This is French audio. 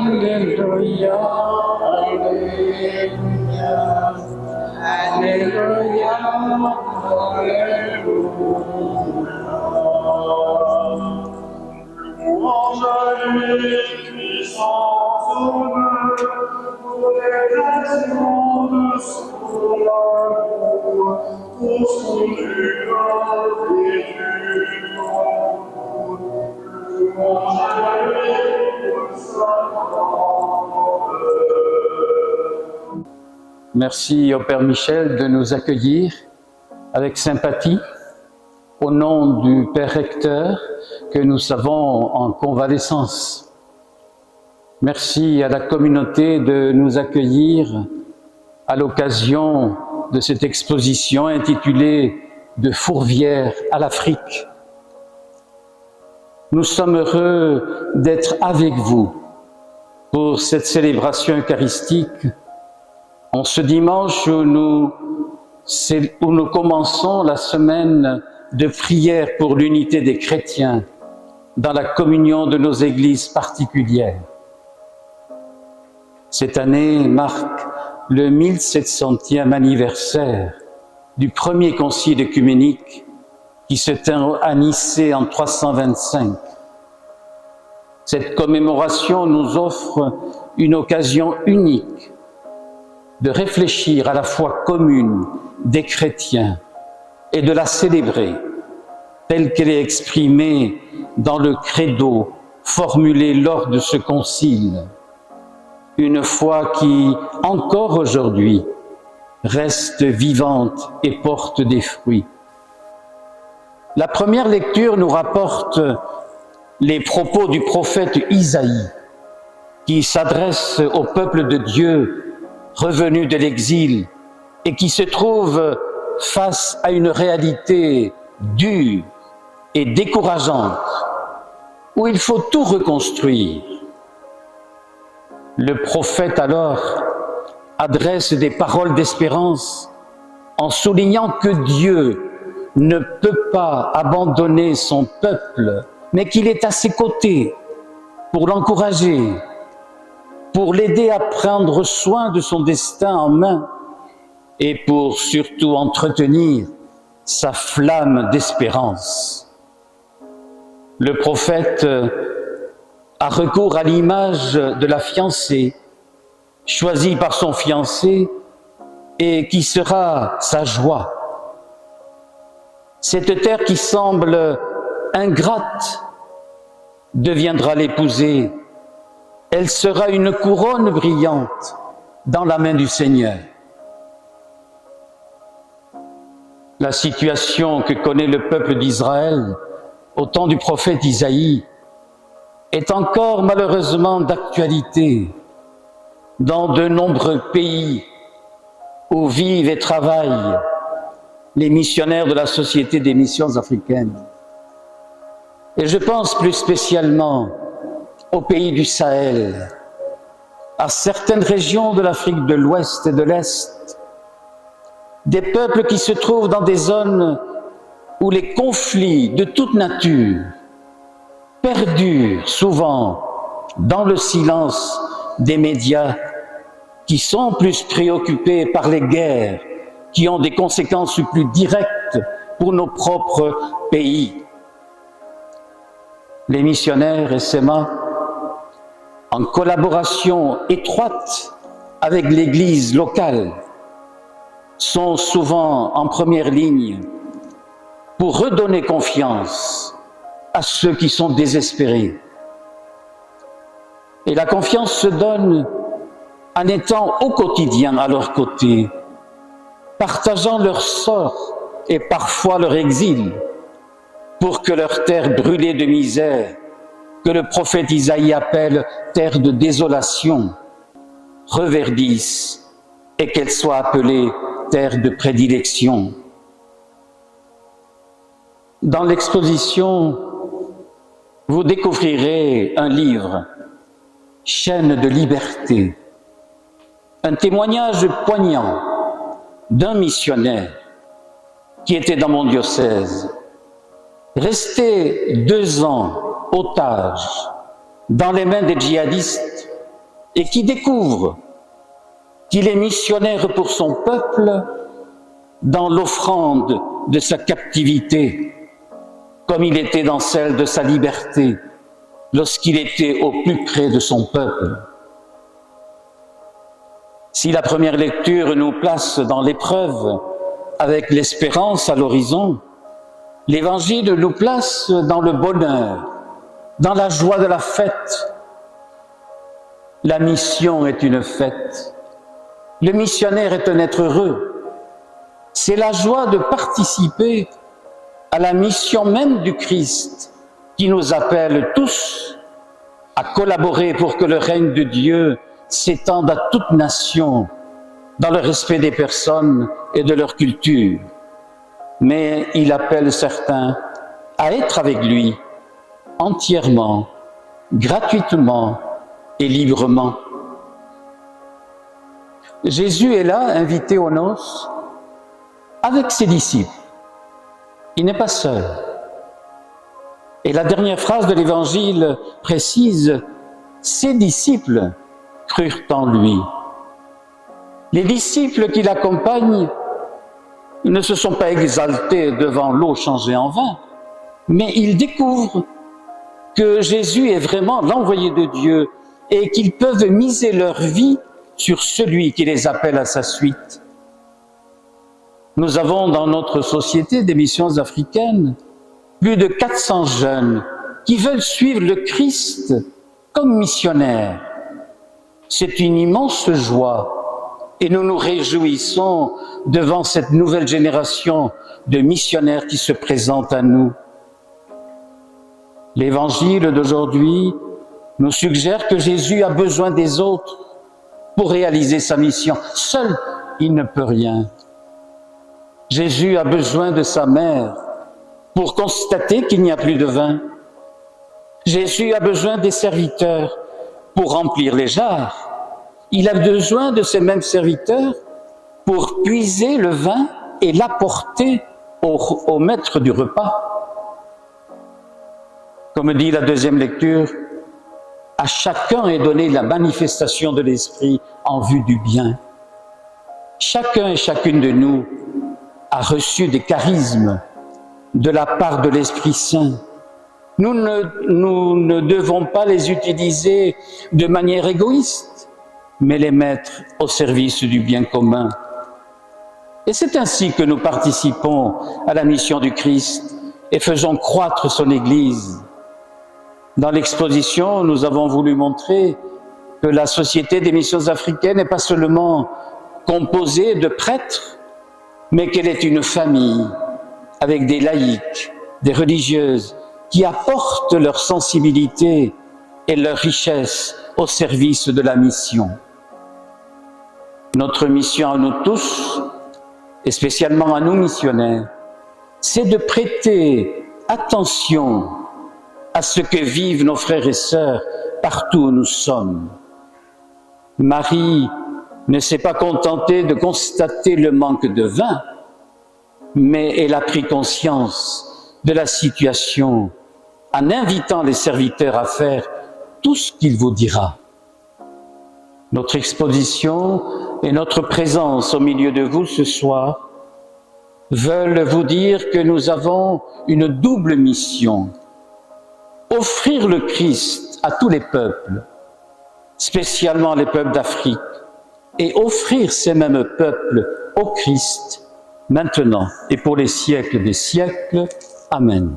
Alléluia, Alléluia, Alléluia, Alléluia. Louange à lui qui sans honneur pour les nations de son amour, pour son honneur et du monde. Louange à lui pour sa grandeur. Merci au Père Michel de nous accueillir avec sympathie. Au nom du Père Recteur que nous savons en convalescence. Merci à la communauté de nous accueillir à l'occasion de cette exposition intitulée « De Fourvière à l'Afrique ». Nous sommes heureux d'être avec vous pour cette célébration eucharistique en ce dimanche où nous commençons la semaine de prière pour l'unité des chrétiens dans la communion de nos églises particulières. Cette année marque le 1700e anniversaire du premier concile œcuménique qui se tint à Nicée en 325. Cette commémoration nous offre une occasion unique de réfléchir à la foi commune des chrétiens et de la célébrer telle qu'elle est exprimée dans le credo formulé lors de ce concile. Une foi qui, encore aujourd'hui, reste vivante et porte des fruits. La première lecture nous rapporte les propos du prophète Isaïe, qui s'adresse au peuple de Dieu revenu de l'exil et qui se trouve face à une réalité dure et décourageante, où il faut tout reconstruire. Le prophète alors adresse des paroles d'espérance en soulignant que Dieu ne peut pas abandonner son peuple, mais qu'il est à ses côtés pour l'encourager, pour l'aider à prendre soin de son destin en main et pour surtout entretenir sa flamme d'espérance. Le prophète a recours à l'image de la fiancée, choisie par son fiancé et qui sera sa joie. Cette terre qui semble ingrate deviendra l'épousée. Elle sera une couronne brillante dans la main du Seigneur. La situation que connaît le peuple d'Israël au temps du prophète Isaïe est encore malheureusement d'actualité dans de nombreux pays où vivent et travaillent les missionnaires de la Société des missions africaines. Et je pense plus spécialement aux pays du Sahel, à certaines régions de l'Afrique de l'Ouest et de l'Est, des peuples qui se trouvent dans des zones où les conflits de toute nature perdurent souvent dans le silence des médias qui sont plus préoccupés par les guerres qui ont des conséquences plus directes pour nos propres pays. Les missionnaires SMA, en collaboration étroite avec l'Église locale, sont souvent en première ligne pour redonner confiance à ceux qui sont désespérés. Et la confiance se donne en étant au quotidien à leur côté, partageant leur sort et parfois leur exil, pour que leur terre brûlée de misère, que le prophète Isaïe appelle terre de désolation, reverdisse et qu'elle soit appelée terre de prédilection. Dans l'exposition, vous découvrirez un livre, Chaîne de liberté, un témoignage poignant d'un missionnaire qui était dans mon diocèse, resté 2 ans otage dans les mains des djihadistes et qui découvre qu'il est missionnaire pour son peuple dans l'offrande de sa captivité, comme il était dans celle de sa liberté, lorsqu'il était au plus près de son peuple. Si la première lecture nous place dans l'épreuve avec l'espérance à l'horizon, l'Évangile nous place dans le bonheur, dans la joie de la fête. La mission est une fête. Le missionnaire est un être heureux. C'est la joie de participer à la mission même du Christ qui nous appelle tous à collaborer pour que le règne de Dieu s'étende à toute nation dans le respect des personnes et de leur culture. Mais il appelle certains à être avec lui entièrement, gratuitement et librement. Jésus est là, invité aux noces, avec ses disciples. Il n'est pas seul. Et la dernière phrase de l'Évangile précise « Ses disciples crurent en lui ». Les disciples qui l'accompagnent ne se sont pas exaltés devant l'eau changée en vin, mais ils découvrent que Jésus est vraiment l'envoyé de Dieu et qu'ils peuvent miser leur vie sur celui qui les appelle à sa suite. Nous avons dans notre société des missions africaines plus de 400 jeunes qui veulent suivre le Christ comme missionnaire. C'est une immense joie et nous nous réjouissons devant cette nouvelle génération de missionnaires qui se présente à nous. L'Évangile d'aujourd'hui nous suggère que Jésus a besoin des autres pour réaliser sa mission. Seul, il ne peut rien. Jésus a besoin de sa mère pour constater qu'il n'y a plus de vin. Jésus a besoin des serviteurs pour remplir les jarres. Il a besoin de ces mêmes serviteurs pour puiser le vin et l'apporter au maître du repas. Comme dit la deuxième lecture, à chacun est donnée la manifestation de l'Esprit en vue du bien. Chacun et chacune de nous a reçu des charismes de la part de l'Esprit Saint. Nous ne devons pas les utiliser de manière égoïste, mais les mettre au service du bien commun. Et c'est ainsi que nous participons à la mission du Christ et faisons croître son Église. Dans l'exposition, nous avons voulu montrer que la Société des missions africaines n'est pas seulement composée de prêtres, mais qu'elle est une famille avec des laïcs, des religieuses, qui apportent leur sensibilité et leur richesse au service de la mission. Notre mission à nous tous, et spécialement à nous missionnaires, c'est de prêter attention à ce que vivent nos frères et sœurs partout où nous sommes. Marie ne s'est pas contentée de constater le manque de vin, mais elle a pris conscience de la situation en invitant les serviteurs à faire tout ce qu'il vous dira. Notre exposition et notre présence au milieu de vous ce soir veulent vous dire que nous avons une double mission. Offrir le Christ à tous les peuples, spécialement les peuples d'Afrique, et offrir ces mêmes peuples au Christ, maintenant et pour les siècles des siècles. Amen.